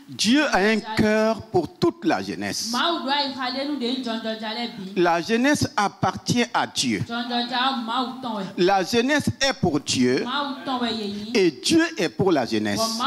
Dieu a un cœur pour toute la jeunesse. La jeunesse appartient à Dieu. La jeunesse est pour Dieu et Dieu est pour la jeunesse.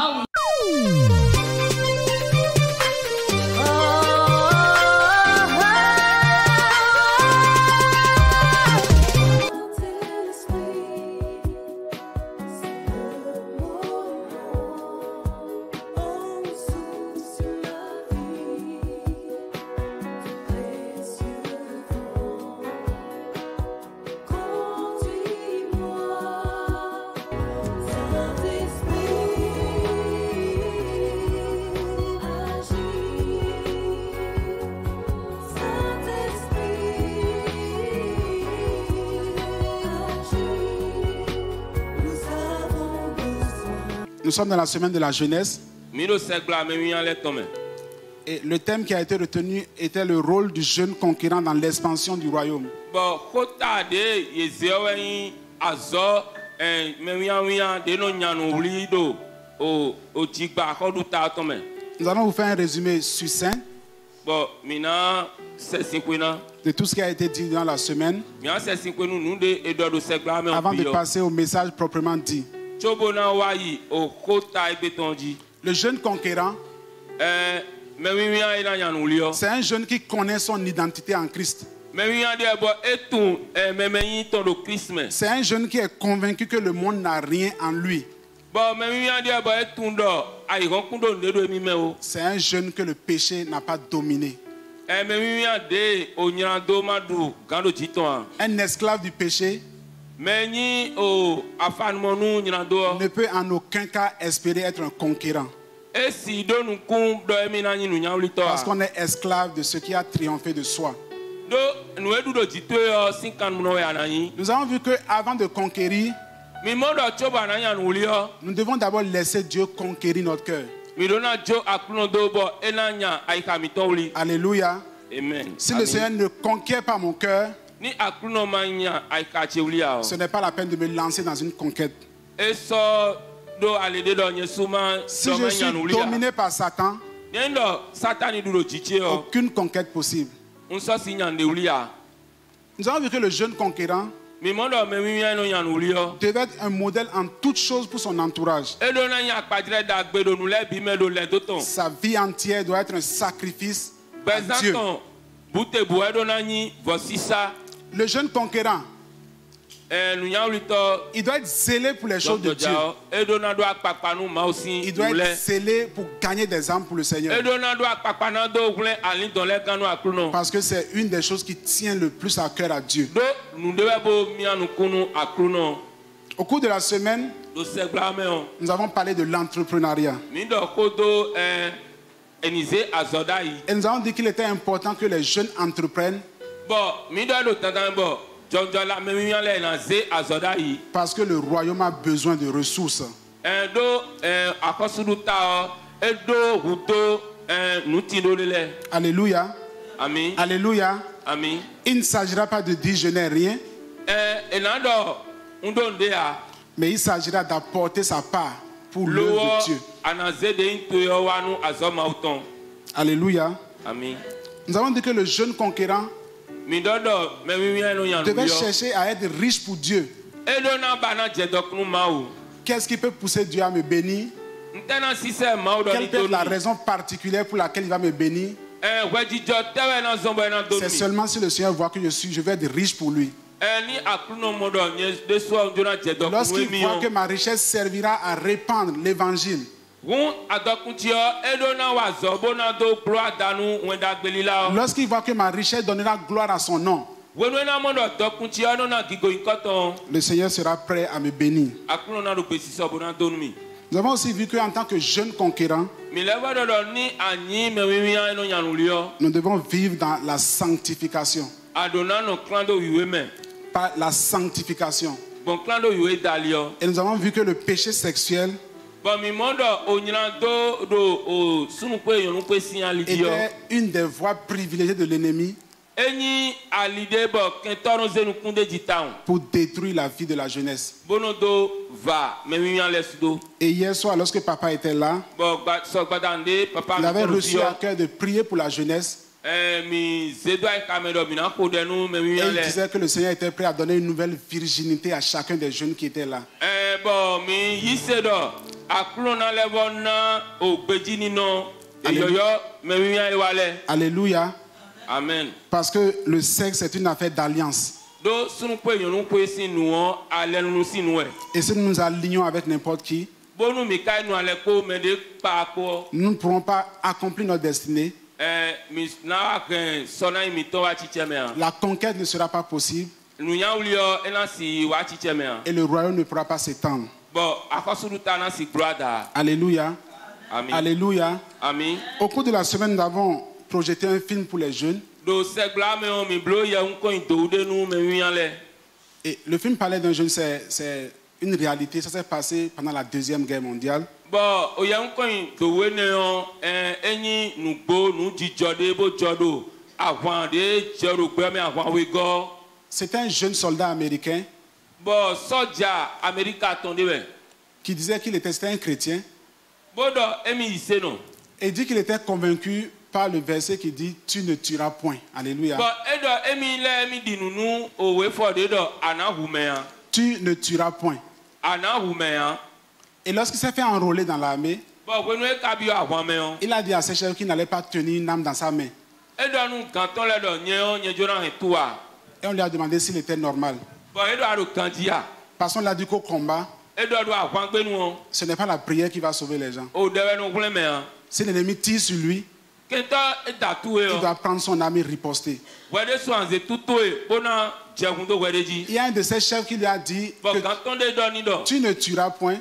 Nous sommes dans la semaine de la jeunesse. Et le thème qui a été retenu était le rôle du jeune conquérant dans l'expansion du royaume. Nous allons vous faire un résumé succinct de tout ce qui a été dit dans la semaine avant de passer au message proprement dit. Le jeune conquérant, c'est un jeune qui connaît son identité en Christ. C'est un jeune qui est convaincu que le monde n'a rien en lui. C'est un jeune que le péché n'a pas dominé. Un esclave du péché ne peut en aucun cas espérer être un conquérant. Parce qu'on est esclave de ce qui a triomphé de soi. Nous avons vu qu'avant de conquérir, nous devons d'abord laisser Dieu conquérir notre cœur. Alléluia. Amen. Si le Seigneur ne conquiert pas mon cœur, ce n'est pas la peine de me lancer dans une conquête. Si je suis dominé par Satan, aucune conquête possible. Nous avons vu que le jeune conquérant devait être un modèle en toutes choses pour son entourage. Sa vie entière doit être un sacrifice à Dieu. Le jeune conquérant, il doit être zélé pour les choses de Dieu. Il doit être zélé pour gagner des âmes pour le Seigneur. Parce que c'est une des choses qui tient le plus à cœur à Dieu. Au cours de la semaine, nous avons parlé de l'entrepreneuriat. Et nous avons dit qu'il était important que les jeunes entreprennent. Parce que le royaume a besoin de ressources. Alléluia. Amen. Alléluia. Amen. Il ne s'agira pas de dire je n'ai rien. Mais il s'agira d'apporter sa part pour l'œuvre de Dieu. Alléluia. Amen. Nous avons dit que le jeune conquérant devait chercher à être riche pour Dieu. Qu'est-ce qui peut pousser Dieu à me bénir? Quelle peut être la raison particulière pour laquelle il va me bénir? C'est seulement si le Seigneur voit que je vais être riche pour lui. Lorsqu'il voit que ma richesse servira à répandre l'évangile, lorsqu'il voit que ma richesse donnera gloire à son nom, le Seigneur sera prêt à me bénir. Nous avons aussi vu qu'en tant que jeune conquérant, nous devons vivre dans la sanctification. Par la sanctification. Et nous avons vu que le péché sexuel était une des voies privilégiées de l'ennemi pour détruire la vie de la jeunesse. Et hier soir, lorsque papa était là, il avait reçu à cœur de prier pour la jeunesse. Et il disait que le Seigneur était prêt à donner une nouvelle virginité à chacun des jeunes qui étaient là. Alléluia. Amen. Parce que le sexe est une affaire d'alliance. Et si nous nous alignons avec n'importe qui, nous ne pourrons pas accomplir notre destinée. La conquête ne sera pas possible. Et le royaume ne pourra pas s'étendre. Alléluia. Amen. Alléluia. Amen. Au cours de la semaine, nous avons projeté un film pour les jeunes. Et le film parlait d'un jeune, c'est une réalité. Ça s'est passé pendant la Deuxième Guerre mondiale. C'était un jeune soldat américain qui disait qu'il était un chrétien. Et il dit qu'il était convaincu par le verset qui dit « Tu ne tueras point ». Alléluia. Tu ne tueras point. Et lorsqu'il s'est fait enrôler dans l'armée, il a dit à ses chefs qu'il n'allait pas tenir une âme dans sa main. Et on lui a demandé s'il était normal. Parce qu'on lui a dit qu'au combat, ce n'est pas la prière qui va sauver les gens. Si l'ennemi tire sur lui, il doit prendre son âme et riposter. Il y a un de ses chefs qui lui a dit que tu ne tueras point.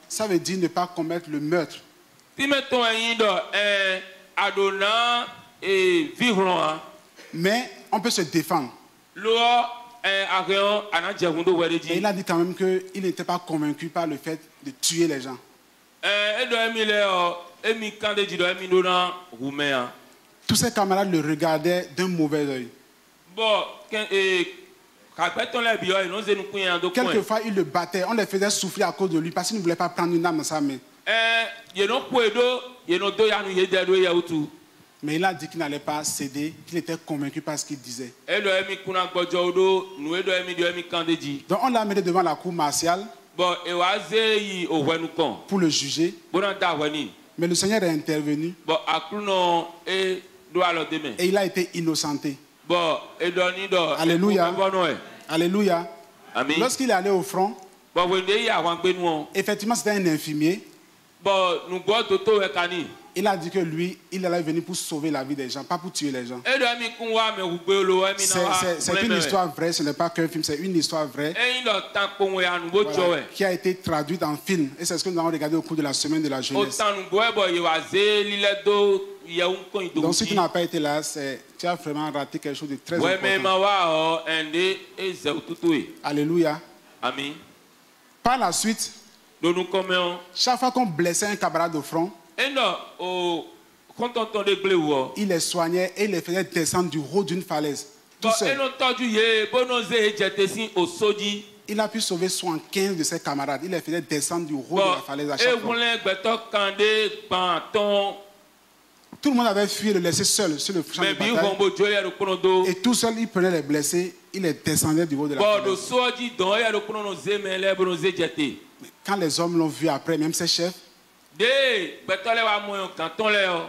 Ça veut dire ne pas commettre le meurtre. Mais on peut se défendre. Et il a dit quand même qu'il n'était pas convaincu par le fait de tuer les gens. Tous ses camarades le regardaient d'un mauvais œil. Quelquefois, ils le battaient. On les faisait souffler à cause de lui parce qu'il ne voulait pas prendre une âme dans sa main. Mais il a dit qu'il n'allait pas céder, qu'il était convaincu par ce qu'il disait. Donc on l'a amené devant la cour martiale pour le juger. Mais le Seigneur est intervenu et il a été innocenté. Alléluia. Alléluia. Lorsqu'il est allé au front, effectivement c'était un infirmier. Il a dit que lui, il allait venir pour sauver la vie des gens, pas pour tuer les gens. C'est une histoire vraie, ce n'est pas qu'un film, c'est une histoire vraie qui a été traduite en film. Et c'est ce que nous avons regardé au cours de la semaine de la jeunesse. Donc si tu n'as pas été là, tu as vraiment raté quelque chose de très important. Alléluia. Amen. Par la suite, chaque fois qu'on blessait un camarade au front, il les soignait et les faisait descendre du haut d'une falaise. Tout seul. Il a pu sauver 75 de ses camarades. Il les faisait descendre du haut de la falaise à chaque fois. Tout le monde avait fui et le laissé seul sur le champ de bataille. Et tout seul, il prenait les blessés, il les descendait du haut de la falaise. Quand les hommes l'ont vu après, même ses chefs,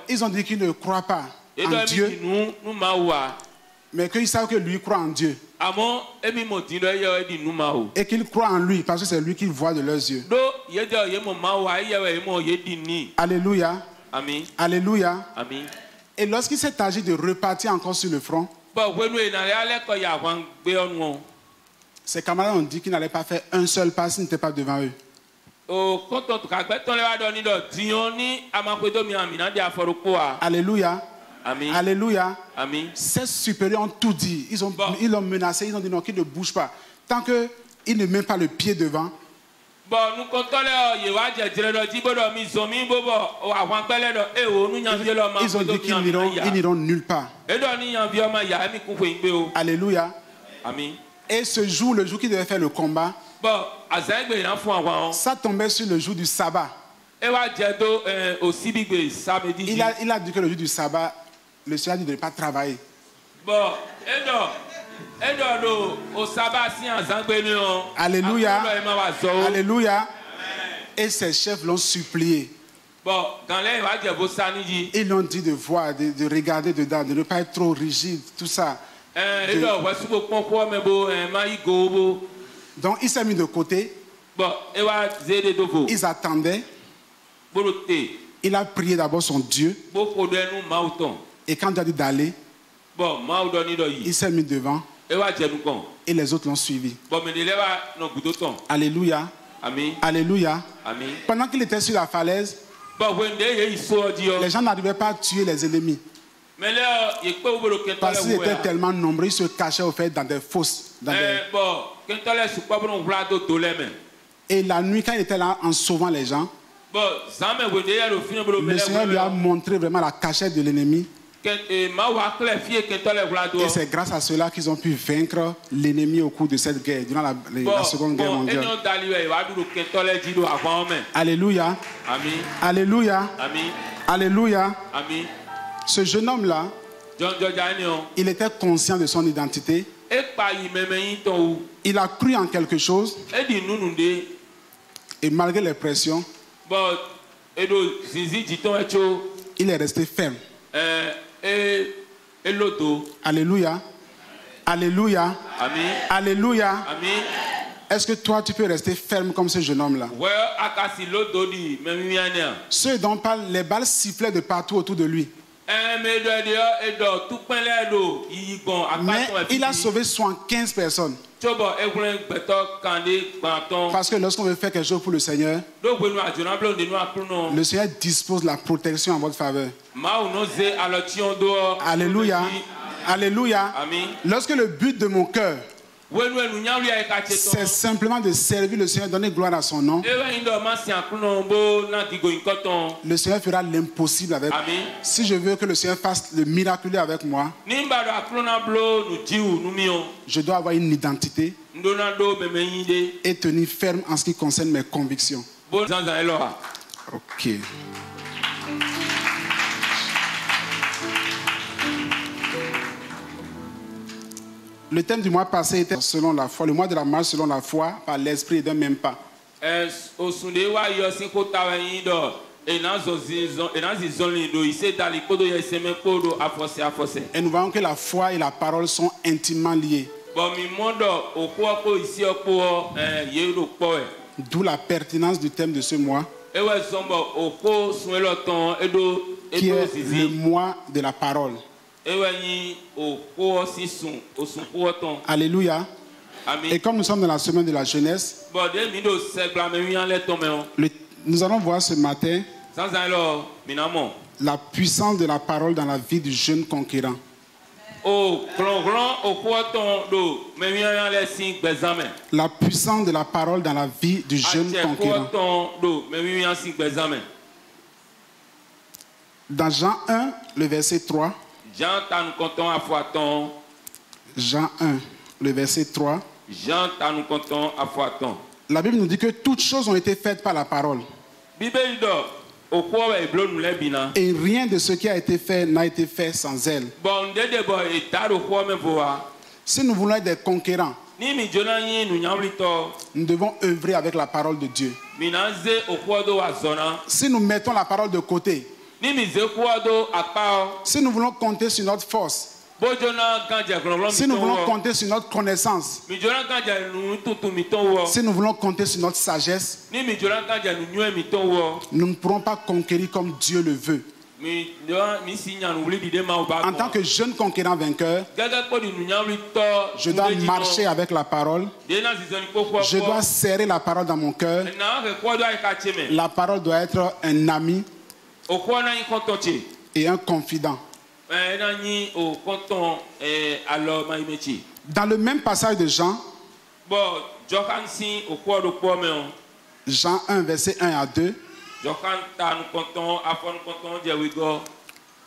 ils ont dit qu'ils ne croient pas en Dieu, mais qu'ils savent que lui croit en Dieu. Et qu'ils croient en lui parce que c'est lui qu'ils voient de leurs yeux. Alléluia. Amen. Alléluia. Amen. Et lorsqu'il s'est agi de repartir encore sur le front, ses camarades ont dit qu'il n'allait pas faire un seul pas s'il n'était pas devant eux. Alléluia. Amen. Alléluia. Amen. Ses supérieurs ont tout dit. Ils l'ont menacé, ils ont dit non, qu'il ne bouge pas. Tant qu'il ne met pas le pied devant, Ils ont dit qu'ils n'iront nulle part. Alléluia. Et ce jour, le jour qui devait faire le combat, ça tombait sur le jour du sabbat. Il a dit que le jour du sabbat, le Seigneur a dit de ne pas travailler. Alléluia. Alléluia. Et ses chefs l'ont supplié. Ils l'ont dit de voir, de regarder dedans, de ne pas être trop rigide, tout ça. Donc il s'est mis de côté. Ils attendaient. Il a prié d'abord son Dieu. Et quand il a dit d'aller, il s'est mis devant. Et les autres l'ont suivi. Alléluia. Alléluia. Pendant qu'il était sur la falaise, les gens n'arrivaient pas à tuer les ennemis. Parce qu'ils étaient tellement nombreux, ils se cachaient au fait dans des fosses. Et la nuit, quand il était là en sauvant les gens, le Seigneur lui a montré vraiment la cachette de l'ennemi. Et c'est grâce à cela qu'ils ont pu vaincre l'ennemi au cours de cette guerre, durant la Seconde Guerre mondiale. Alléluia. Alléluia. Alléluia. Ce jeune homme-là, il était conscient de son identité. Il a cru en quelque chose. Et malgré les pressions, il est resté ferme. Alléluia. Alléluia. Alléluia. Est-ce que toi tu peux rester ferme comme ce jeune homme-là? Ceux dont parle, les balles sifflaient de partout autour de lui. Mais il a sauvé 75 personnes. Parce que lorsqu'on veut faire quelque chose pour le Seigneur, le Seigneur dispose la protection en votre faveur. Alléluia. Alléluia. Lorsque le but de mon cœur, c'est simplement de servir le Seigneur, donner gloire à son nom, le Seigneur fera l'impossible avec moi. Si je veux que le Seigneur fasse le miraculeux avec moi, je dois avoir une identité et tenir ferme en ce qui concerne mes convictions. Ok. Le thème du mois passé était selon la foi, le mois de la marche selon la foi par l'esprit et d'un même pas. Et nous voyons que la foi et la parole sont intimement liées. D'où la pertinence du thème de ce mois, qui est le mois de la parole. Alléluia. Et comme nous sommes dans la semaine de la jeunesse, nous allons voir ce matin la puissance de la parole dans la vie du jeune conquérant. La puissance de la parole dans la vie du jeune conquérant. Dans Jean 1, le verset 3. Jean 1, le verset 3. La Bible nous dit que toutes choses ont été faites par la parole. Et rien de ce qui a été fait n'a été fait sans elle. Si nous voulons être des conquérants, nous devons œuvrer avec la parole de Dieu. Si nous mettons la parole de côté, si nous voulons compter sur notre force, si nous voulons compter sur notre connaissance, si nous voulons compter sur notre sagesse, nous ne pourrons pas conquérir comme Dieu le veut. En tant que jeune conquérant vainqueur, je dois marcher avec la parole. Je dois serrer la parole dans mon cœur. La parole doit être un ami et un confident. Dans le même passage de Jean, Jean 1, verset 1 à 2.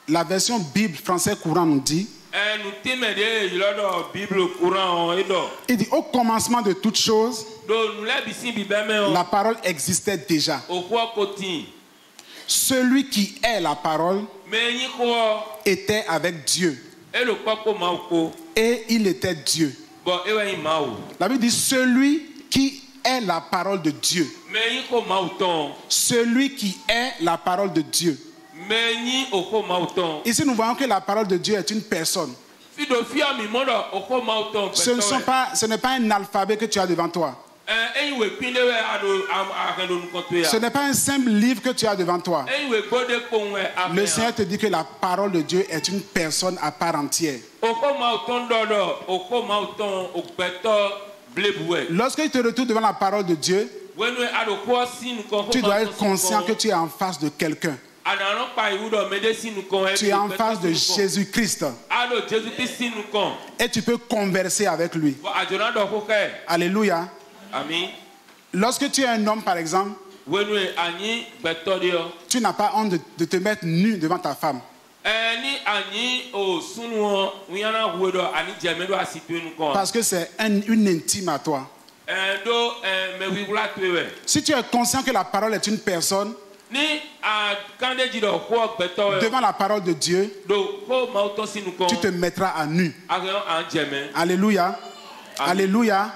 La version Bible français courant nous dit, il dit, au commencement de toutes choses, la parole existait déjà. Celui qui est la parole était avec Dieu. Et il était Dieu. La Bible dit, celui qui est la parole de Dieu. Celui qui est la parole de Dieu. Ici, nous voyons que la parole de Dieu est une personne. Ce n'est pas un alphabet que tu as devant toi. Ce n'est pas un simple livre que tu as devant toi. Le Seigneur te dit que la parole de Dieu est une personne à part entière. Lorsque tu te retrouves devant la parole de Dieu, tu dois être conscient que tu es en face de quelqu'un. Tu es en face de Jésus-Christ. Et tu peux converser avec lui. Alléluia. Lorsque tu es un homme, par exemple, tu n'as pas honte de te mettre nu devant ta femme. Parce que c'est une intime à toi. Si tu es conscient que la parole est une personne, devant la parole de Dieu, tu te mettras à nu. Alléluia. Alléluia.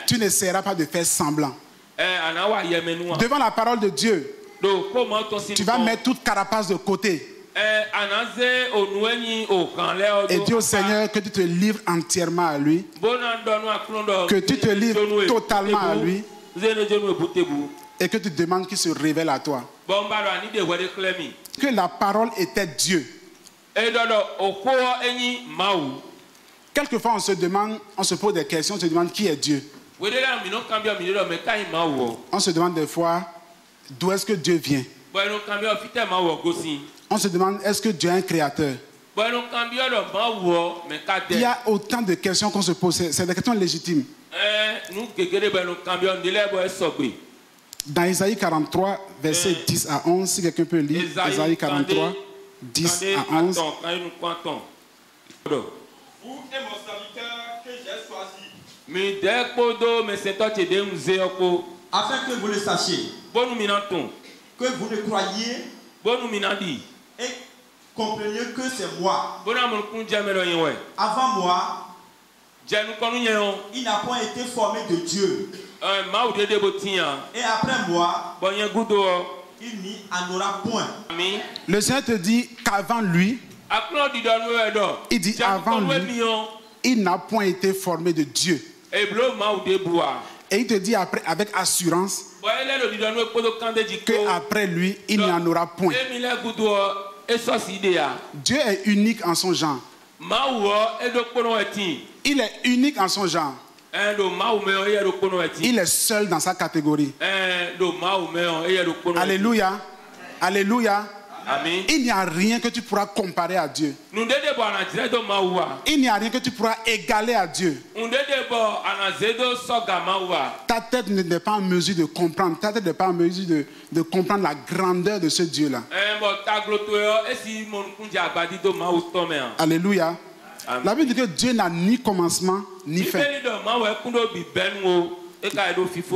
Tu n'essaieras pas de faire semblant. Devant la parole de Dieu, tu vas mettre toute carapace de côté. Et dis au Seigneur que tu te livres entièrement à lui. Que tu te livres totalement à lui. Et que tu demandes qu'il se révèle à toi. Que la parole était Dieu. Quelquefois on se pose des questions, on se demande qui est Dieu. On se demande des fois d'où est-ce que Dieu vient. On se demande est-ce que Dieu est un créateur. Il y a autant de questions qu'on se pose, c'est des questions légitimes. Dans Isaïe 43, verset 10 à 11, si quelqu'un peut lire, Isaïe 43, 10 à 11. Vous êtes mon serviteur que j'ai choisi. Afin que vous le sachiez. Que vous le croyiez. Et compreniez que c'est moi. Avant moi, il n'a point été formé de Dieu. Et après moi, il n'y en aura point. Le Seigneur te dit qu'avant lui, il dit avant lui, il n'a point été formé de Dieu. Et il te dit après, avec assurance, qu'après lui, il n'y en aura point. Dieu est unique en son genre. Il est unique en son genre. Il est seul dans sa catégorie. Alléluia. Alléluia. Amen. Il n'y a rien que tu pourras comparer à Dieu. Il n'y a rien que tu pourras égaler à Dieu. Ta tête n'est pas en mesure de comprendre. Ta tête n'est pas en mesure de comprendre la grandeur de ce Dieu-là. Alléluia. Amen. La Bible dit que Dieu n'a ni commencement ni fin.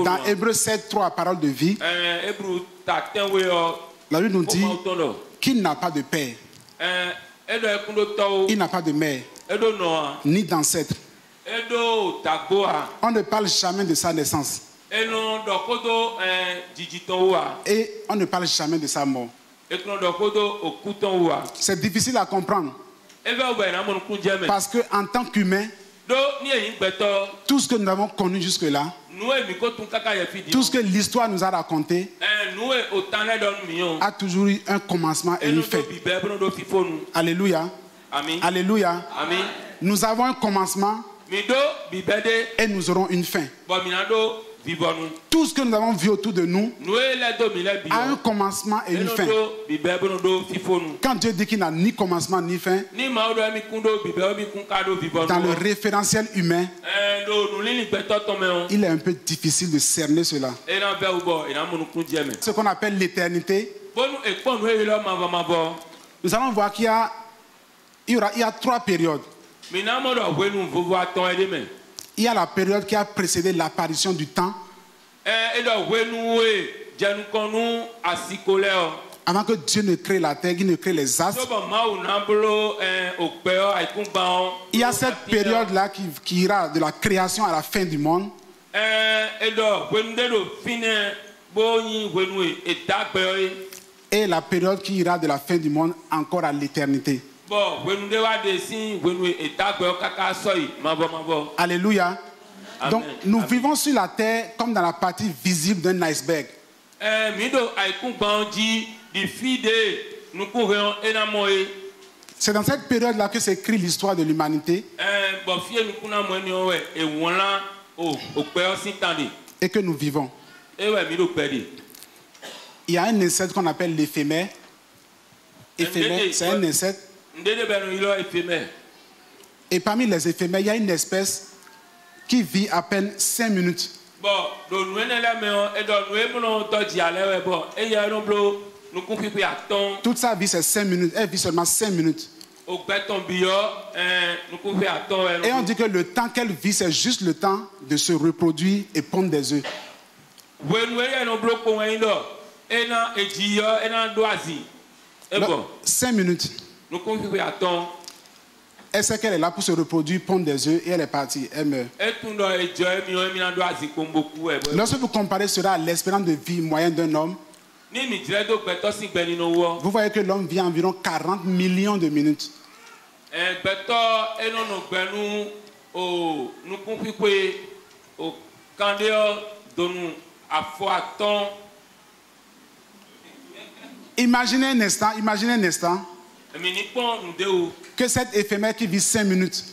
Dans Hébreux 7, 3, parole de vie, la Bible nous dit qu'il n'a pas de père. Il n'a pas de mère, ni d'ancêtre. On ne parle jamais de sa naissance. Et on ne parle jamais de sa mort. C'est difficile à comprendre. Parce qu'en tant qu'humain, tout ce que nous avons connu jusque-là, tout ce que l'histoire nous a raconté, a toujours eu un commencement et une fin. Alléluia. Amen. Alléluia. Amen. Nous avons un commencement et nous aurons une fin. Tout ce que nous avons vu autour de nous a un commencement et une fin. Quand Dieu dit qu'il n'a ni commencement ni fin, dans le référentiel humain, il est un peu difficile de cerner cela. Ce qu'on appelle l'éternité, nous allons voir qu'il y a 3 périodes. Il y a la période qui a précédé l'apparition du temps. Avant que Dieu ne crée la terre, qu'il ne crée les astres. Il y a cette période-là qui ira de la création à la fin du monde. Et la période qui ira de la fin du monde encore à l'éternité. Alléluia. Donc nous vivons sur la terre comme dans la partie visible d'un iceberg. C'est dans cette période-là que s'écrit l'histoire de l'humanité. Et que nous vivons. Il y a un insecte qu'on appelle l'éphémère. Éphémère, c'est un insecte. Et parmi les éphémères, il y a une espèce qui vit à peine 5 minutes. Toute sa vie, c'est 5 minutes. Elle vit seulement 5 minutes. Et on dit que le temps qu'elle vit, c'est juste le temps de se reproduire et pondre des œufs. 5 minutes. Elle sait qu'elle est là pour se reproduire, pondre des œufs et elle est partie, elle meurt. Lorsque vous comparez cela à l'espérance de vie moyenne d'un homme, vous voyez que l'homme vit environ 40 millions de minutes. Imaginez un instant que cette éphémère qui vit 5 minutes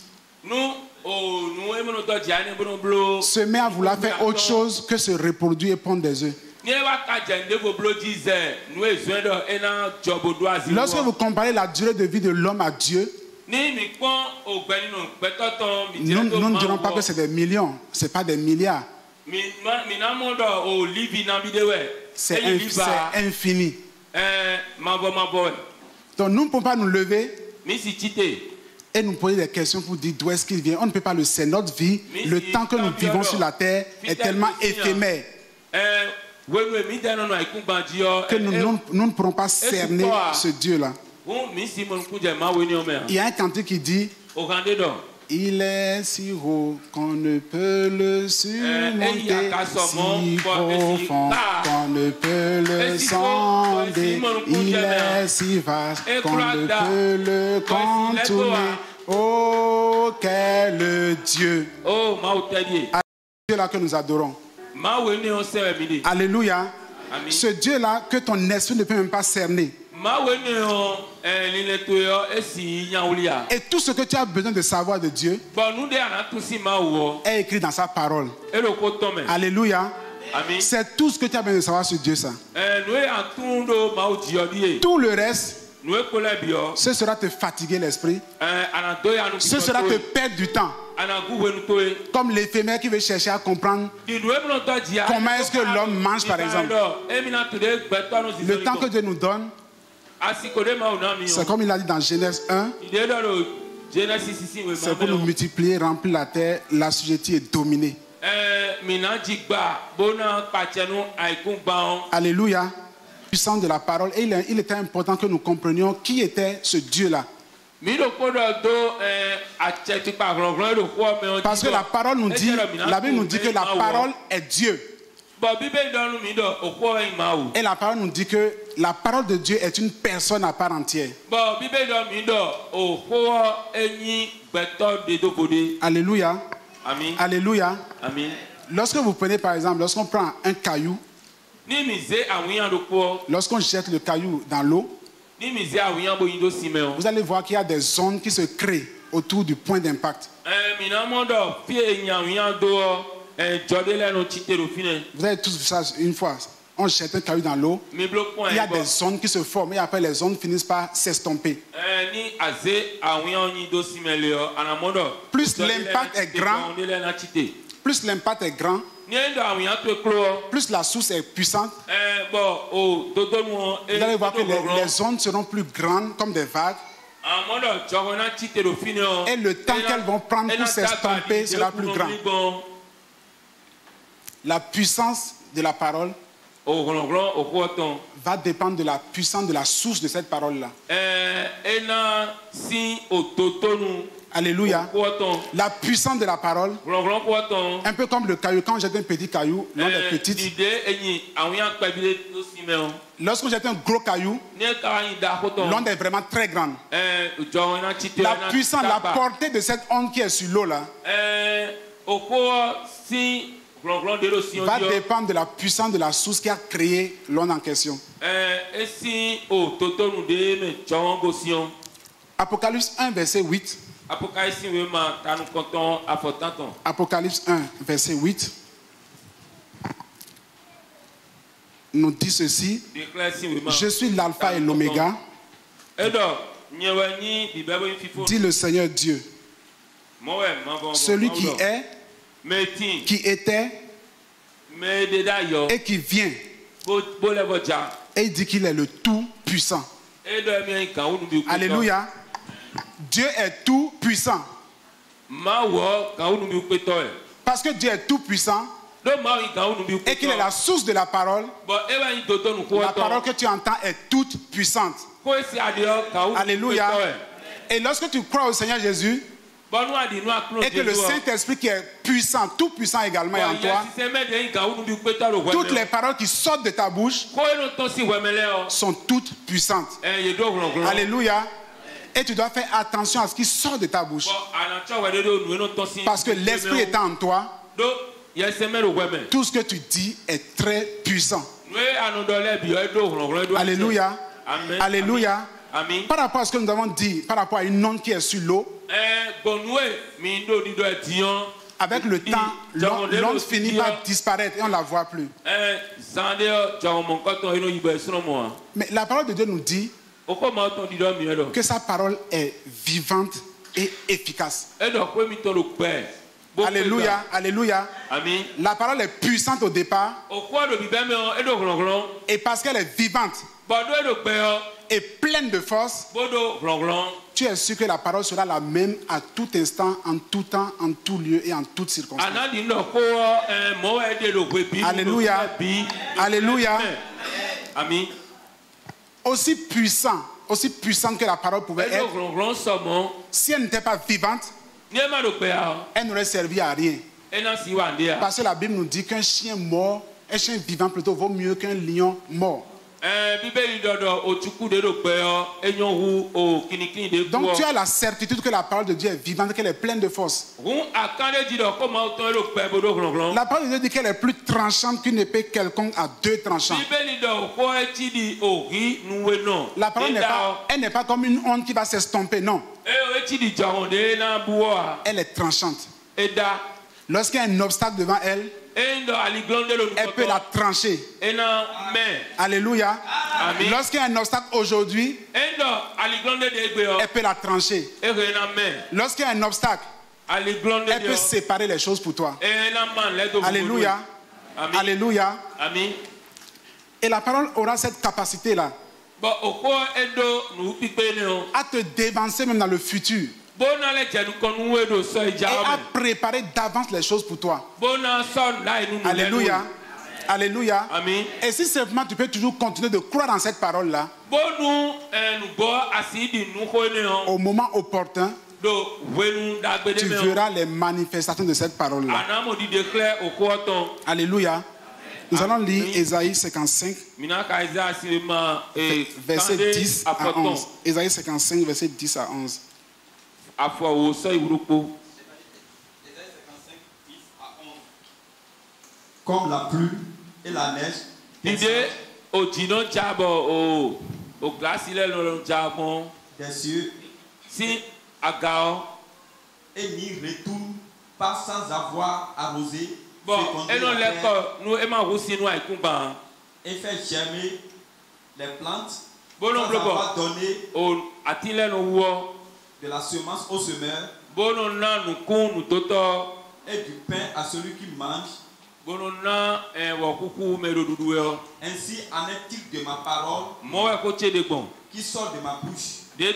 se met à vouloir faire autre chose que se reproduire et pondre des œufs. Lorsque vous comparez la durée de vie de l'homme à Dieu, nous ne dirons pas que c'est des millions, ce n'est pas des milliards. C'est infini. Donc nous ne pouvons pas nous lever et nous poser des questions pour dire d'où est-ce qu'il vient. On ne peut pas le sais. Notre vie, le temps que nous vivons sur la terre est tellement éphémère que nous ne pourrons pas cerner ce Dieu-là. Il y a un cantique qui dit: il est si haut qu'on ne peut le surmonter, si profond qu'on ne peut le sonder. Il est si vaste qu'on ne peut le contourner. Oh, quel Dieu! Dieu-là que nous adorons. Alléluia. Ce Dieu-là que ton esprit ne peut même pas cerner. Et tout ce que tu as besoin de savoir de Dieu est écrit dans sa parole. Alléluia. C'est tout ce que tu as besoin de savoir sur Dieu, ça. Tout le reste, ce sera te fatiguer l'esprit. Ce sera te perdre du temps. Comme l'éphémère qui veut chercher à comprendre comment est-ce que l'homme mange, par exemple. Le temps que Dieu nous donne, c'est comme il a dit dans Genèse 1, c'est pour nous multiplier, remplir la terre, l'assujettir et dominer. Alléluia. Puissance de la parole. Et il était important que nous comprenions qui était ce Dieu-là. Parce que la parole nous dit, la Bible nous dit que la parole est Dieu. Et la parole nous dit que la parole de Dieu est une personne à part entière. Alléluia. Amen. Alléluia. Amen. Lorsque vous prenez par exemple, lorsqu'on prend un caillou, lorsqu'on jette le caillou dans l'eau, vous allez voir qu'il y a des zones qui se créent autour du point d'impact. Vous avez tous vu ça une fois. On jette un caillou dans l'eau. Il y a des zones qui se forment et après les zones finissent par s'estomper. Plus l'impact est grand, plus la source est puissante. Vous allez voir que les zones seront plus grandes comme des vagues. Et le temps qu'elles vont prendre pour s'estomper sera plus grand. La puissance de la parole va dépendre de la puissance de la source de cette parole-là. Alléluia. La puissance de la parole, un peu comme le caillou. Quand on jette un petit caillou, l'onde est petite. Lorsqu'on jette un gros caillou, l'onde est vraiment très grande. La puissance, la portée de cette onde qui est sur l'eau là, va dépendre de la puissance de la source qui a créé l'onde en question. Apocalypse 1, verset 8. Apocalypse 1, verset 8 nous dit ceci: je suis l'alpha et l'oméga, dit le Seigneur Dieu, celui qui est, qui était et qui vient. Et il dit qu'il est le tout puissant. Alléluia. Dieu est tout puissant. Parce que Dieu est tout puissant et qu'il est la source de la parole, la parole que tu entends est toute puissante. Alléluia. Et lorsque tu crois au Seigneur Jésus et que le Saint-Esprit qui est puissant, tout puissant également est en toi, toutes les paroles qui sortent de ta bouche sont toutes puissantes. Alléluia. Et tu dois faire attention à ce qui sort de ta bouche. Parce que l'Esprit étant en toi, tout ce que tu dis est très puissant. Alléluia. Alléluia. Par rapport à ce que nous avons dit, par rapport à une onde qui est sur l'eau, avec le temps, l'onde finit par disparaître et on ne la voit plus. Mais la parole de Dieu nous dit que sa parole est vivante et efficace. Alléluia, alléluia. La parole est puissante au départ. Et parce qu'elle est vivante et pleine de force, tu es sûr que la parole sera la même à tout instant, en tout temps, en tout lieu et en toutes circonstances. Alléluia, alléluia. Amen. Aussi puissante que la parole pouvait être, si elle n'était pas vivante, elle n'aurait servi à rien. Parce que la Bible nous dit qu'un chien mort, un chien vivant plutôt, vaut mieux qu'un lion mort. Donc tu as la certitude que la parole de Dieu est vivante, qu'elle est pleine de force. La parole de Dieu dit qu'elle est plus tranchante qu'une épée quelconque à deux tranchants. La parole n'est pas comme une onde qui va s'estomper, non. Elle est tranchante. Lorsqu'il y a un obstacle devant elle, elle peut la trancher. Alléluia. Lorsqu'il y a un obstacle aujourd'hui, elle peut la trancher. Lorsqu'il y a un obstacle, elle peut séparer les choses pour toi. Alléluia. Alléluia. Et la parole aura cette capacité-là à te dévancer même dans le futur. Et à préparer d'avance les choses pour toi. Alléluia. Alléluia. Et si simplement tu peux toujours continuer de croire en cette parole-là, au moment opportun, tu verras les manifestations de cette parole-là. Alléluia. Nous allons lire Ésaïe 55, verset 10 à 11. Ésaïe 55, verset 10 à 11. Comme la pluie et la neige. Des cieux. Et n'y retourne pas sans avoir arrosé et fait germer les plantes. Sans avoir donné de la semence au semeur et du pain à celui qui mange. Ainsi en est-il de ma parole qui sort de ma bouche. Elle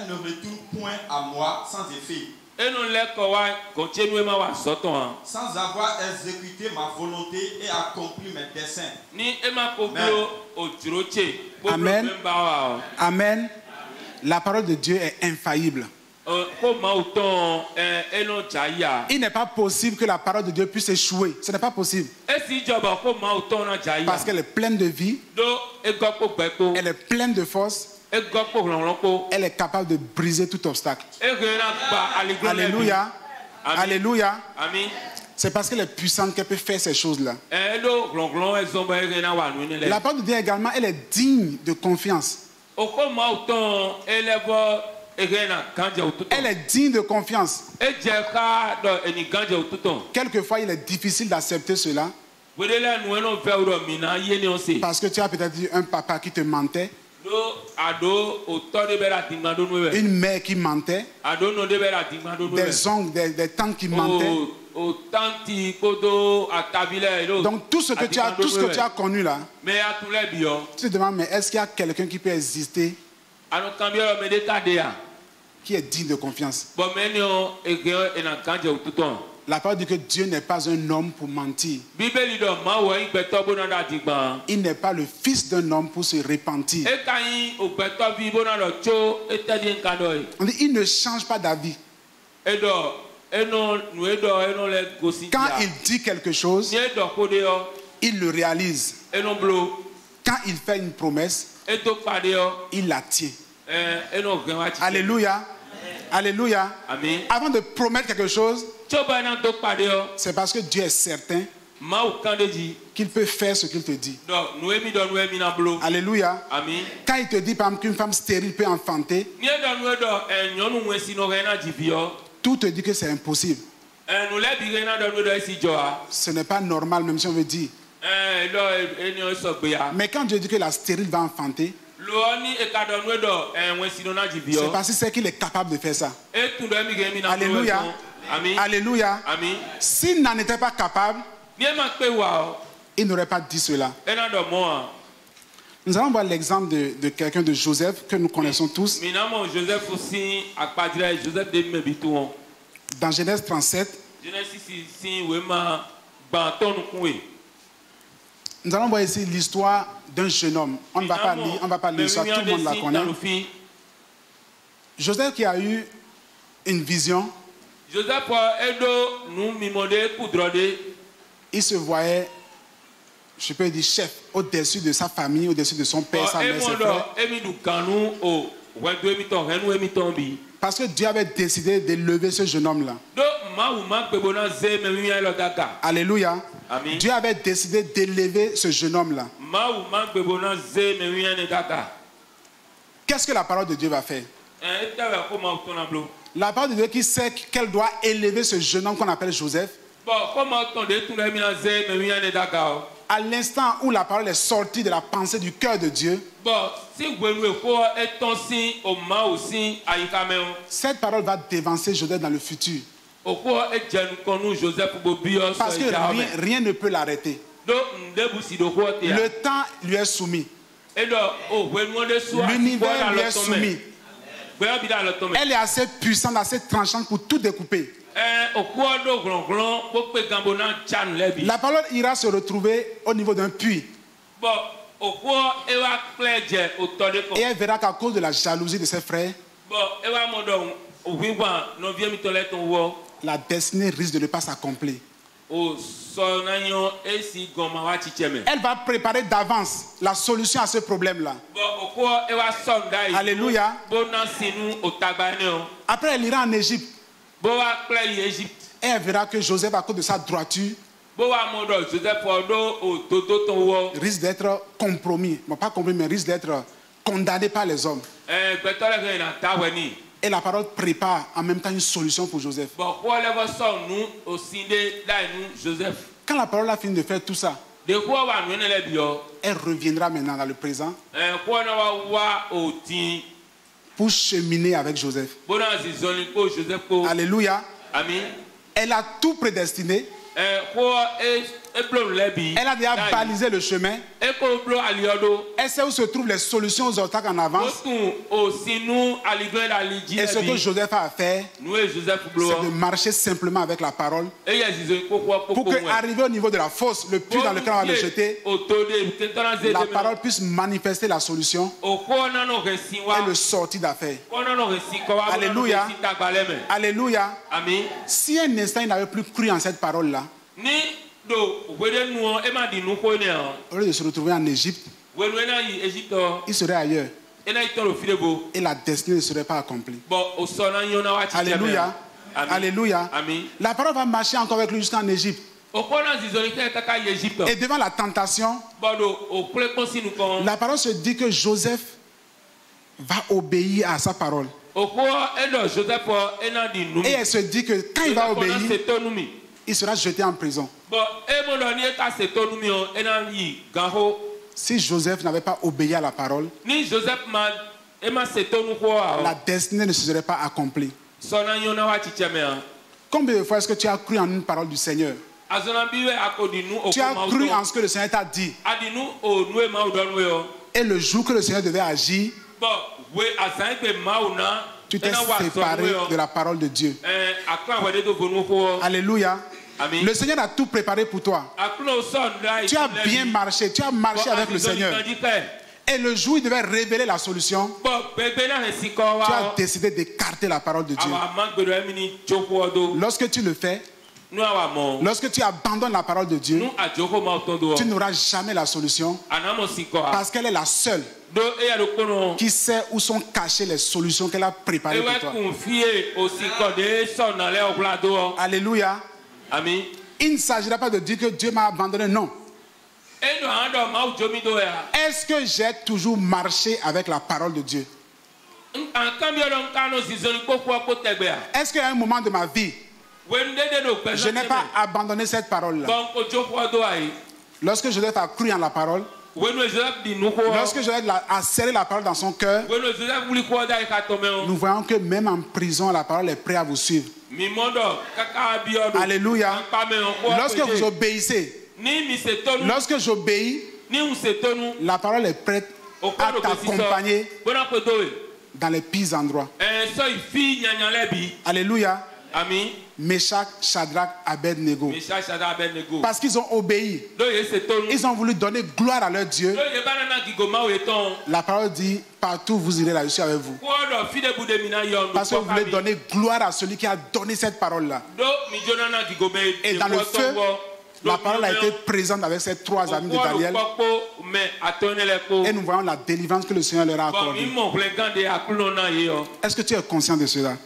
ne retourne point à moi sans effet, sans avoir exécuté ma volonté et accompli mes desseins. Amen. Amen. La parole de Dieu est infaillible. Il n'est pas possible que la parole de Dieu puisse échouer. Ce n'est pas possible. Parce qu'elle est pleine de vie. Elle est pleine de force. Elle est capable de briser tout obstacle. Alléluia. Alléluia. C'est parce qu'elle est puissante qu'elle peut faire ces choses-là. La parole de Dieu également, elle est digne de confiance. Elle est digne de confiance. Quelquefois, il est difficile d'accepter cela. Parce que tu as peut-être eu un papa qui te mentait. Une mère qui mentait. Des oncles, des tantes qui mentaient. Donc tout ce que tu as connu là, tu te demandes, mais est-ce qu'il y a quelqu'un qui peut exister qui est digne de confiance? La parole dit que Dieu n'est pas un homme pour mentir. Il n'est pas le fils d'un homme pour se repentir. On dit, il ne change pas d'avis. Quand il dit quelque chose, il le réalise. Quand il fait une promesse, il la tient. Alléluia. Alléluia. Amen. Avant de promettre quelque chose, c'est parce que Dieu est certain qu'il peut faire ce qu'il te dit. Alléluia. Amen. Quand il te dit par exemple qu'une femme stérile peut enfanter, tout te dit que c'est impossible. Ce n'est pas normal, même si on veut dire. Mais quand Dieu dit que la stérile va enfanter, c'est parce que c'est qu'il est capable de faire ça. Alléluia. Alléluia. S'il n'en était pas capable, il n'aurait pas dit cela. Nous allons voir l'exemple de quelqu'un de Joseph que nous connaissons tous. Dans Genèse 37, nous allons voir ici l'histoire d'un jeune homme. On ne va pas lire l'histoire, tout le monde la connaît. Joseph qui a eu une vision. Il se voyait, je peux dire, chef au-dessus de sa famille, au-dessus de son père, sa mère, ses frères. Parce que Dieu avait décidé d'élever ce jeune homme-là. Alléluia. Amen. Dieu avait décidé d'élever ce jeune homme-là. Qu'est-ce que la parole de Dieu va faire? La parole de Dieu qui sait qu'elle doit élever ce jeune homme qu'on appelle Joseph. À l'instant où la parole est sortie de la pensée du cœur de Dieu, cette parole va dévancer Joseph dans le futur. Parce que rien ne peut l'arrêter. Le temps lui est soumis. L'univers lui est soumis. Elle est assez puissante, assez tranchante pour tout découper. La parole ira se retrouver au niveau d'un puits. Et elle verra qu'à cause de la jalousie de ses frères, la destinée risque de ne pas s'accomplir. Elle va préparer d'avance la solution à ce problème-là. Alléluia. Après, elle ira en Égypte. Et elle verra que Joseph, à cause de sa droiture, risque d'être compromis. Bon, pas compromis, mais risque d'être condamné par les hommes. Et Et la parole prépare en même temps une solution pour Joseph. Quand la parole a fini de faire tout ça, elle reviendra maintenant dans le présent pour cheminer avec Joseph. Alléluia. Elle a tout prédestiné. Elle a déjà balisé le chemin. Elle sait où se trouvent les solutions aux obstacles en avance. Et ce que Joseph a à faire, c'est de marcher simplement avec la parole pour qu'arrivé au niveau de la fosse, le puits dans lequel on va le jeter, la parole puisse manifester la solution et le sortir d'affaire. Alléluia. Alléluia. Si un instant il n'avait plus cru en cette parole-là, au lieu de se retrouver en Égypte, il serait ailleurs. Et la destinée ne serait pas accomplie. Alléluia. Alléluia. La parole va marcher encore avec lui jusqu'en Égypte. Et devant la tentation, la parole se dit que Joseph va obéir à sa parole. Et elle se dit que quand il va obéir, il sera jeté en prison. Si Joseph n'avait pas obéi à la parole, la destinée ne se serait pas accomplie. Combien de fois est-ce que tu as cru en une parole du Seigneur? Tu as cru en ce que le Seigneur t'a dit. Et le jour que le Seigneur devait agir, tu t'es séparé de la parole de Dieu. Alléluia. Le Seigneur a tout préparé pour toi. Tu as bien marché. Tu as marché avec le Seigneur. Et le jour où il devait révéler la solution, tu as décidé d'écarter la parole de Dieu. Lorsque tu le fais, lorsque tu abandonnes la parole de Dieu, tu n'auras jamais la solution parce qu'elle est la seule qui sait où sont cachées les solutions qu'elle a préparées pour toi. Alléluia. Amen. Il ne s'agira pas de dire que Dieu m'a abandonné, non. Est-ce que j'ai toujours marché avec la parole de Dieu? Est-ce qu'à un moment de ma vie, je n'ai pas abandonné cette parole-là? Lorsque Joseph a cru en la parole, lorsque Joseph a serré la parole dans son cœur, nous voyons que même en prison, la parole est prête à vous suivre. Alléluia. Lorsque vous obéissez, lorsque j'obéis, la parole est prête à t'accompagner dans les pires endroits. Alléluia. Meshach, Shadrach, Abednego. Parce qu'ils ont obéi. Ils ont voulu donner gloire à leur Dieu. La parole dit, partout vous irez là, je suis avec vous. Parce que vous voulez donner gloire à celui qui a donné cette parole-là. Et dans le feu, la parole a été présente avec ces trois amis de Daniel. Et nous voyons la délivrance que le Seigneur leur a accordée. Est-ce que tu es conscient de cela?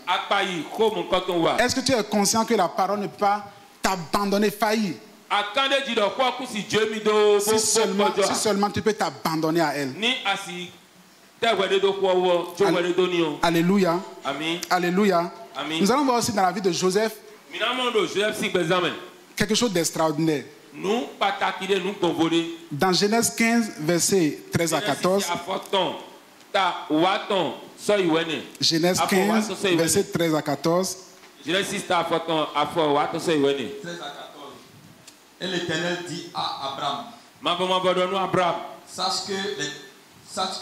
Est-ce que tu es conscient que la parole ne peut pas t'abandonner, faillir? Si seulement tu peux t'abandonner à elle. Alléluia. Alléluia. Nous allons voir aussi dans la vie de Joseph quelque chose d'extraordinaire. Dans Genèse 15, versets 13 à 14. Genèse 15, versets 13 à 14. Et l'Éternel dit à Abraham, sache que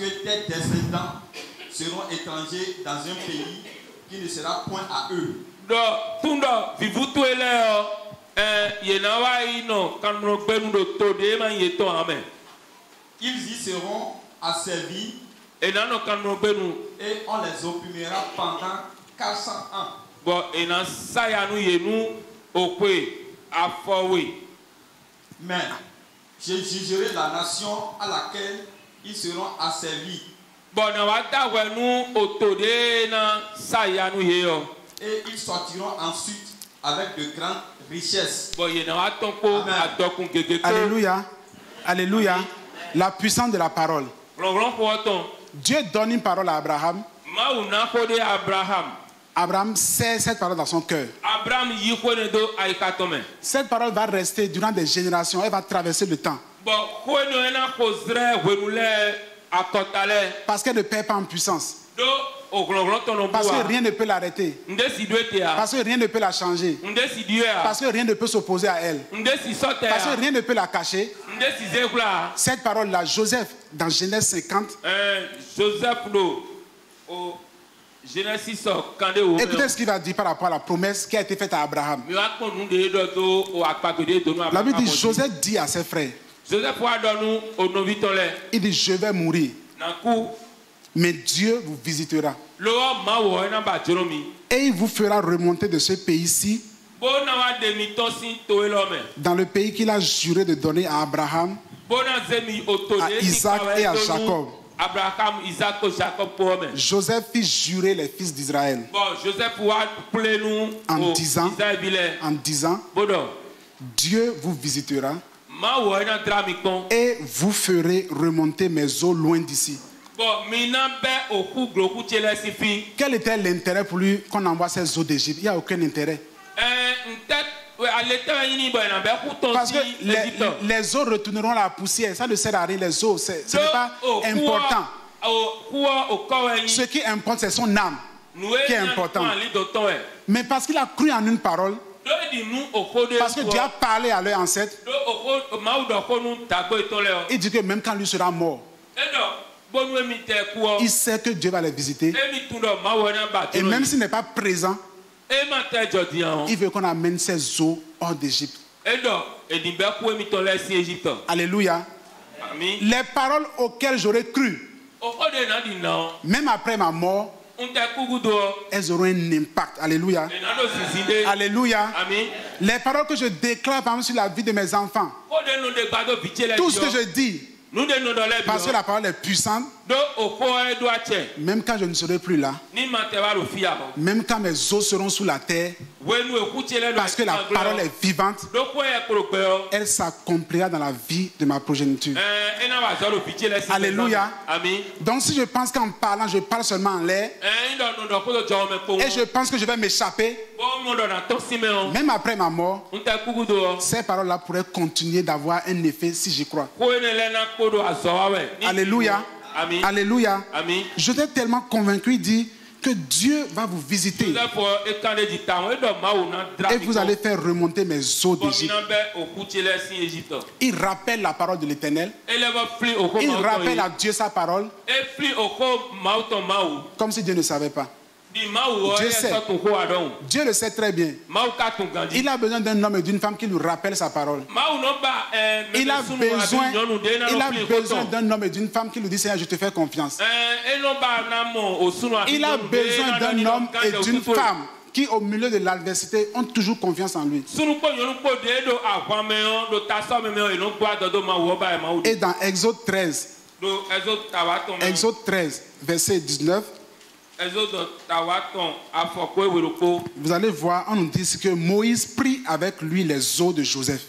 tes descendants seront étrangers dans un pays qui ne sera point à eux. Ils y seront asservis et on les opprimera pendant 400 ans. Mais je jugerai la nation à laquelle ils seront asservis. Et ils sortiront ensuite avec de grandes richesses. Amen. Alléluia. Alléluia. La puissance de la parole. Dieu donne une parole à Abraham. Abraham sait cette parole dans son cœur. Cette parole va rester durant des générations. Elle va traverser le temps. Parce qu'elle ne perd pas en puissance. Parce que rien ne peut l'arrêter. Parce que rien ne peut la changer. Parce que rien ne peut s'opposer à elle. Parce que rien ne peut la cacher. Cette parole-là, Joseph, dans Genèse 50, écoutez ce qu'il va dire par rapport à la promesse qui a été faite à Abraham. La Bible dit, Joseph dit à ses frères, il dit, je vais mourir, mais Dieu vous visitera. Et il vous fera remonter de ce pays-ci, dans le pays qu'il a juré de donner à Abraham, à Isaac et à Jacob. Joseph fit jurer les fils d'Israël en disant, Dieu vous visitera et vous ferez remonter mes eaux loin d'ici. Quel était l'intérêt pour lui qu'on envoie ces eaux d'Égypte? Il n'y a aucun intérêt. Parce que les eaux retourneront à la poussière. Ça ne sert à rien, les eaux. Ce n'est pas important. Ce qui importe, c'est son âme qui est important. Mais parce qu'il a cru en une parole, parce que Dieu a parlé à leur ancêtre, il dit que même quand lui sera mort, il sait que Dieu va les visiter. Et même s'il n'est pas présent, il veut qu'on amène ces eaux hors d'Égypte. Alléluia. Les paroles auxquelles j'aurais cru, même après ma mort, elles auront un impact. Alléluia. Alléluia. Les paroles que je déclare par exemple sur la vie de mes enfants, tout ce que je dis, parce que la parole est puissante, même quand je ne serai plus là, même quand mes os seront sous la terre, parce que la parole est vivante, elle s'accomplira dans la vie de ma progéniture. Alléluia. Donc si je pense qu'en parlant, je parle seulement en l'air, et je pense que je vais m'échapper, même après ma mort, ces paroles-là pourraient continuer d'avoir un effet si j'y crois. Alléluia. Amen. Alléluia. Amen. Je suis tellement convaincu, il dit que Dieu va vous visiter. Et vous allez faire remonter mes eaux d'Égypte. Il rappelle la parole de l'Éternel. Il rappelle à Dieu sa parole. Comme si Dieu ne savait pas. Dieu sait. Dieu le sait très bien. Il a besoin d'un homme et d'une femme qui lui rappelle sa parole. Il a besoin d'un homme et d'une femme qui lui dit Seigneur, je te fais confiance. Il a besoin d'un homme et d'une femme qui au milieu de l'adversité ont toujours confiance en lui. Et dans Exode 13, verset 19, vous allez voir, on nous dit que Moïse prit avec lui les eaux de Joseph.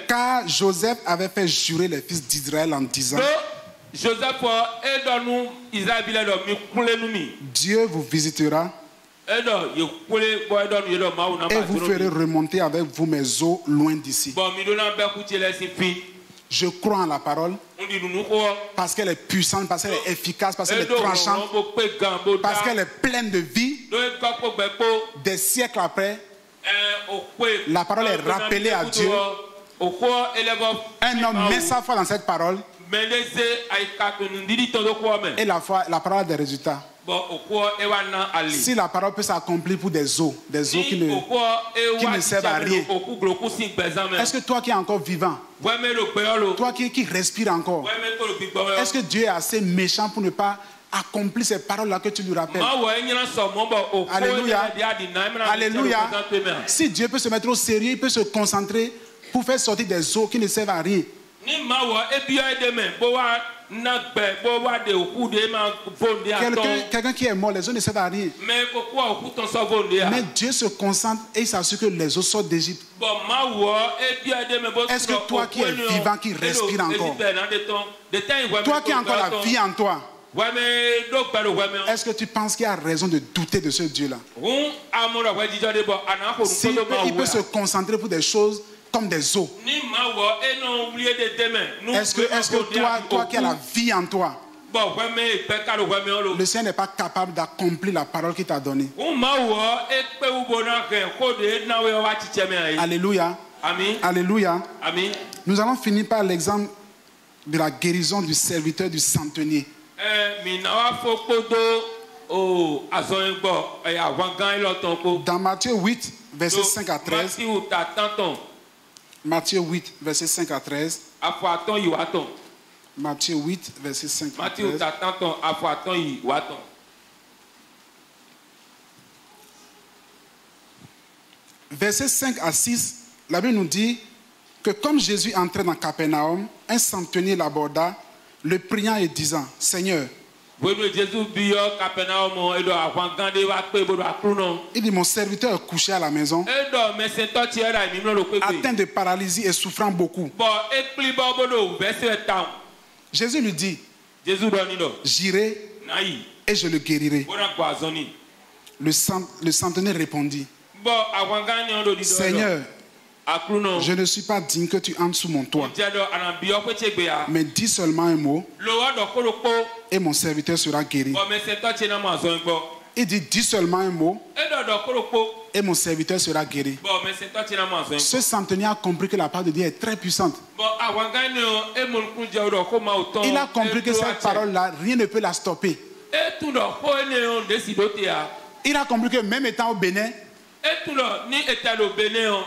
Car Joseph avait fait jurer les fils d'Israël en disant Dieu vous visitera et vous ferez remonter avec vous mes eaux loin d'ici. Je crois en la parole parce qu'elle est puissante, parce qu'elle est efficace, parce qu'elle est tranchante, parce qu'elle est pleine de vie. Des siècles après, la parole est rappelée à Dieu. Un homme met sa foi dans cette parole et la parole a des résultats. Si la parole peut s'accomplir pour des eaux qui ne servent à rien, est-ce que toi qui es encore vivant, toi qui respires encore, est-ce que Dieu est assez méchant pour ne pas accomplir ces paroles-là que tu lui rappelles? Alléluia. Alléluia. Si Dieu peut se mettre au sérieux, il peut se concentrer pour faire sortir des eaux qui ne servent à rien. Quelqu'un qui est mort, les autres ne servent à rien. Mais Dieu se concentre et il s'assure que les autres sortent d'Égypte. Est-ce que toi qui es vivant, qui respire encore, toi qui as encore la vie en toi, est-ce que tu penses qu'il y a raison de douter de ce Dieu-là? Il peut se concentrer pour des choses comme des eaux. Est-ce que toi qui as la vie en toi, le Seigneur n'est pas capable d'accomplir la parole qu'il t'a donnée? Alléluia. Alléluia. Nous allons finir par l'exemple de la guérison du serviteur du centenier. Dans Matthieu 8, versets 5 à 13. Matthieu 8, versets 5 à 13. Matthieu 8, verset 5 à 13. Verset 5 à 6, la Bible nous dit que comme Jésus entrait dans Capernaum, un centenier l'aborda, le priant et disant, Seigneur, il dit, mon serviteur est couché à la maison, atteint de paralysie et souffrant beaucoup. Jésus lui dit, j'irai et je le guérirai. Le centenier répondit, Seigneur, je ne suis pas digne que tu entres sous mon toit, mais dis seulement un mot et mon serviteur sera guéri. Il dit, dis seulement un mot et mon serviteur sera guéri. Ce centenier a compris que la parole de Dieu est très puissante. Il a compris que cette parole-là, rien ne peut la stopper. Il a compris que même étant au Bénin,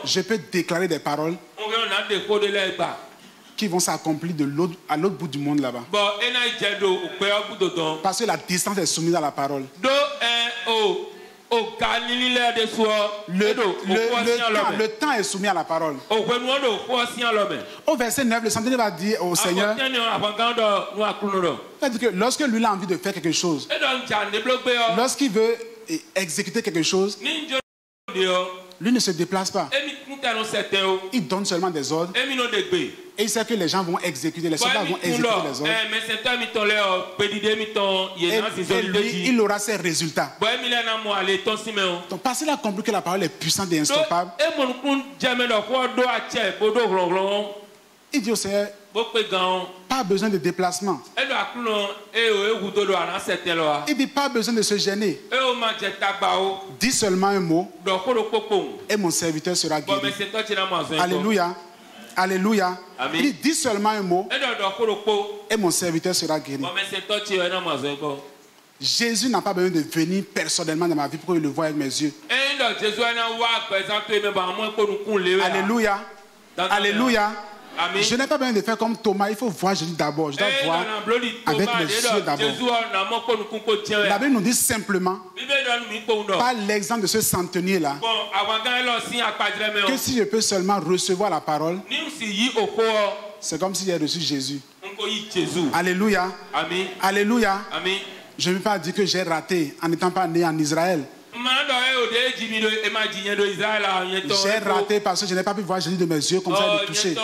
je peux déclarer des paroles qui vont s'accomplir à l'autre bout du monde là-bas. Parce que la distance est soumise à la parole. Le temps est soumis à la parole. Au verset 9, le centenier va dire au Seigneur, que lorsque lui a envie de faire quelque chose, lorsqu'il veut exécuter quelque chose, lui ne se déplace pas. Il donne seulement des ordres. Et il sait que les gens vont exécuter, les soldats vont exécuter les ordres. Et lui, il aura ses résultats. Donc, parce qu'il a compris que la parole est puissante et instoppable, il dit au Seigneur, pas besoin de déplacement. Il dit pas besoin de se gêner. Dis seulement un mot et mon serviteur sera guéri. Alléluia. Alléluia. Il dit, dis seulement un mot et mon serviteur sera guéri. Jésus n'a pas besoin de venir personnellement dans ma vie pour que je le voie avec mes yeux. Alléluia. Alléluia. Amen. Je n'ai pas besoin de faire comme Thomas, il faut voir Jésus d'abord. Je dois voir avec mes yeux d'abord. La Bible nous dit simplement, par l'exemple de ce centenier-là, que si je peux seulement recevoir la parole, c'est comme si j'ai reçu Jésus. Alléluia. Amen. Alléluia. Amen. Je ne veux pas dire que j'ai raté en n'étant pas né en Israël. J'ai raté parce que je n'ai pas pu voir Jésus de mes yeux comme ça et le toucher.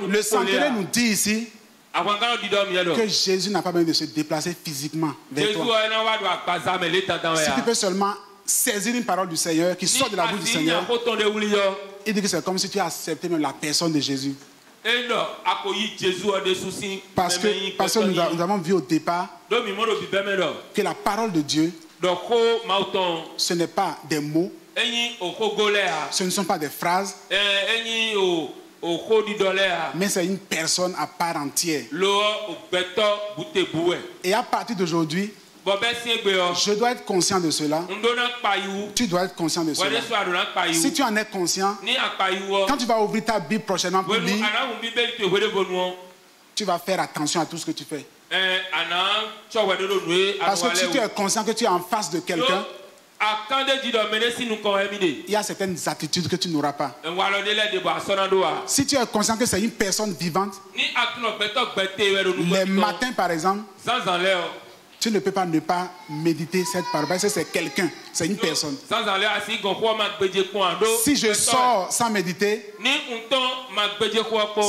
Le centenier nous dit ici que Jésus n'a pas besoin de se déplacer physiquement vers toi. Si tu peux seulement saisir une parole du Seigneur qui sort de la bouche du Seigneur, il dit que c'est comme si tu as accepté même la personne de Jésus. Parce que nous avons vu au départ que la parole de Dieu, ce n'est pas des mots, ce ne sont pas des phrases, mais c'est une personne à part entière. Et à partir d'aujourd'hui, je dois être conscient de cela. Tu dois être conscient de cela. Si tu en es conscient, quand tu vas ouvrir ta Bible prochainement pour lire, tu vas faire attention à tout ce que tu fais. Parce que si tu es conscient que tu es en face de quelqu'un Il y a certaines attitudes que tu n'auras pas. Si tu es conscient que c'est une personne vivante, les matins par exemple, tu ne peux pas ne pas méditer cette parole. Parce que c'est quelqu'un, c'est une personne. Si je sors sans méditer,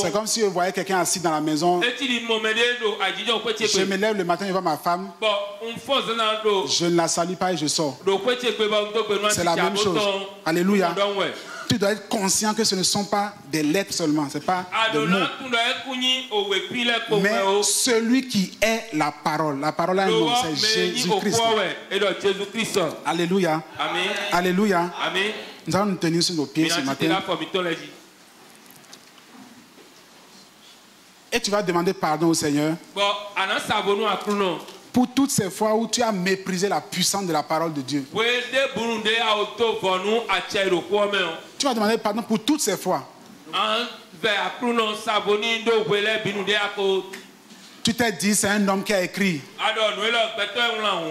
c'est comme si je voyais quelqu'un assis dans la maison. Je me lève le matin, je vois ma femme. Je ne la salue pas et je sors. C'est la même chose. Alléluia. Tu dois être conscient que ce ne sont pas des lettres seulement, ce n'est pas des mots. Mais celui qui est la parole a un nom, c'est Jésus-Christ. Alléluia. Amen. Alléluia. Amen. Nous allons nous tenir sur nos pieds ce matin. Et tu vas demander pardon au Seigneur pour toutes ces fois où tu as méprisé la puissance de la parole de Dieu. Tu vas demander pardon pour toutes ces fois. Tu t'es dit, c'est un homme qui a écrit.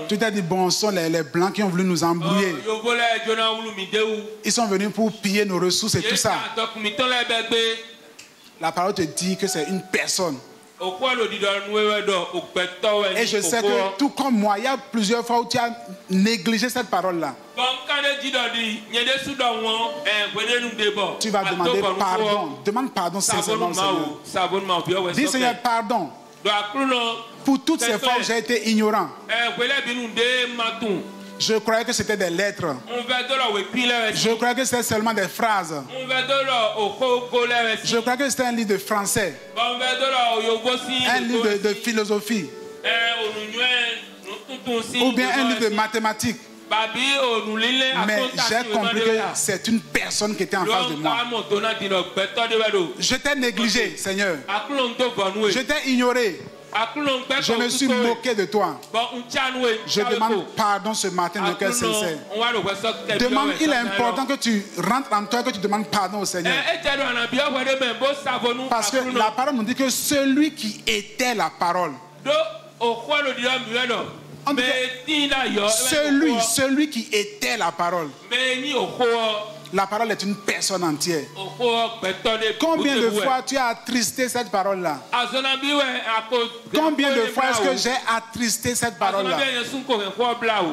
Tu t'es dit, bon, ce sont les Blancs qui ont voulu nous embrouiller. Ils sont venus pour piller nos ressources et tout ça. La parole te dit que c'est une personne. Et je sais que tout comme moi, il y a plusieurs fois où tu as négligé cette parole-là. Tu vas demander pardon. Demande pardon sincèrement au Seigneur. Dis Seigneur, pardon. Pour toutes ces fois où j'ai été ignorant. Je croyais que c'était des lettres. Je croyais que c'était seulement des phrases. Je croyais que c'était un livre de français. Un livre de philosophie. Ou bien un livre de mathématiques. Mais j'ai compris que c'est une personne qui était en face de moi. Je t'ai négligé, Seigneur. Je t'ai ignoré. Je me suis moqué de toi. Je demande pardon ce matin de cœur sincère. Il est important que tu rentres en toi et que tu demandes pardon au Seigneur. Parce que la parole nous dit que celui qui était la parole. Celui qui était la parole. La parole est une personne entière. Combien de fois tu as attristé cette parole-là? Combien de fois est-ce que j'ai attristé cette parole-là?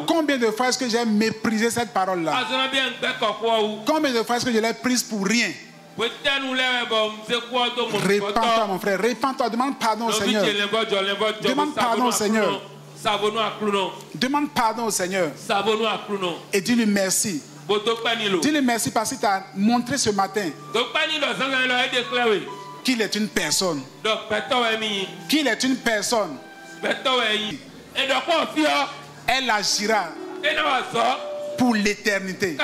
Combien de fois est-ce que j'ai méprisé cette parole-là? Combien de fois est-ce que je l'ai prise pour rien? Répands-toi, mon frère. Répands-toi. Demande pardon au Seigneur. Demande pardon au Seigneur. Demande pardon au Seigneur. Et dis-lui merci. Dis-lui merci parce qu'il t'a montré ce matin qu'il est une personne. Qu'il est une personne. Elle agira pour l'éternité.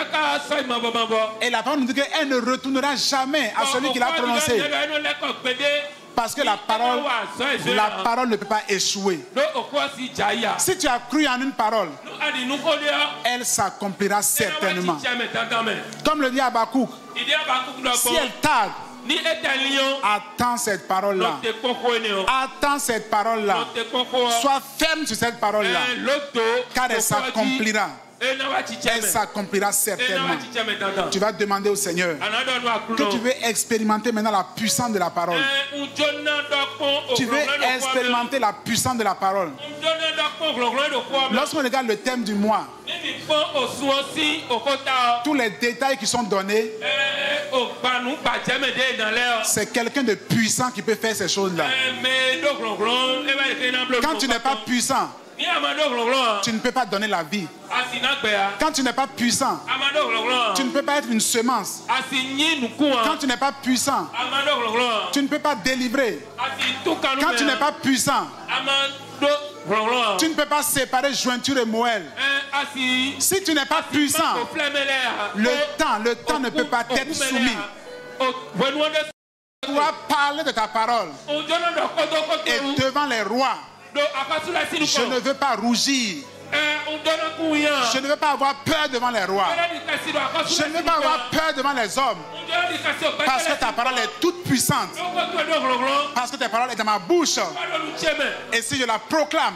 Et la parole nous dit qu'elle ne retournera jamais à celui qui l'a prononcé. Parce que la parole ne peut pas échouer. Si tu as cru en une parole, elle s'accomplira certainement. Comme le dit Habakkuk, si elle tarde, attends cette parole-là. Attends cette parole-là. Sois ferme sur cette parole-là. Car elle s'accomplira. Elle s'accomplira certainement. Tu vas demander au Seigneur que tu veux expérimenter maintenant la puissance de la parole. Tu veux expérimenter la puissance de la parole. Lorsqu'on regarde le thème du mois, tous les détails qui sont donnés, c'est quelqu'un de puissant qui peut faire ces choses-là. Quand tu n'es pas puissant, tu ne peux pas donner la vie. Quand tu n'es pas puissant, tu ne peux pas être une semence. Quand tu n'es pas puissant, tu ne peux pas délivrer. Quand tu n'es pas puissant, tu ne peux pas séparer jointure et moelle. Si tu n'es pas puissant, le temps ne peut pas être soumis. Tu dois parler de ta parole. Et devant les rois, je ne veux pas rougir. Je ne veux pas avoir peur devant les rois. Je ne veux pas avoir peur devant les hommes. Parce que ta parole est toute puissante. Parce que ta parole est dans ma bouche. Et si je la proclame,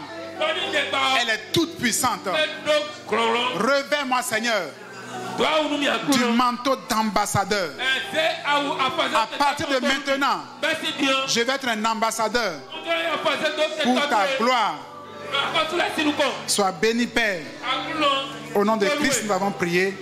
Elle est toute puissante. Revers-moi, Seigneur, du manteau d'ambassadeur. À partir de maintenant, je vais être un ambassadeur pour ta gloire. Sois béni, Père. Au nom de Christ, nous avons prié.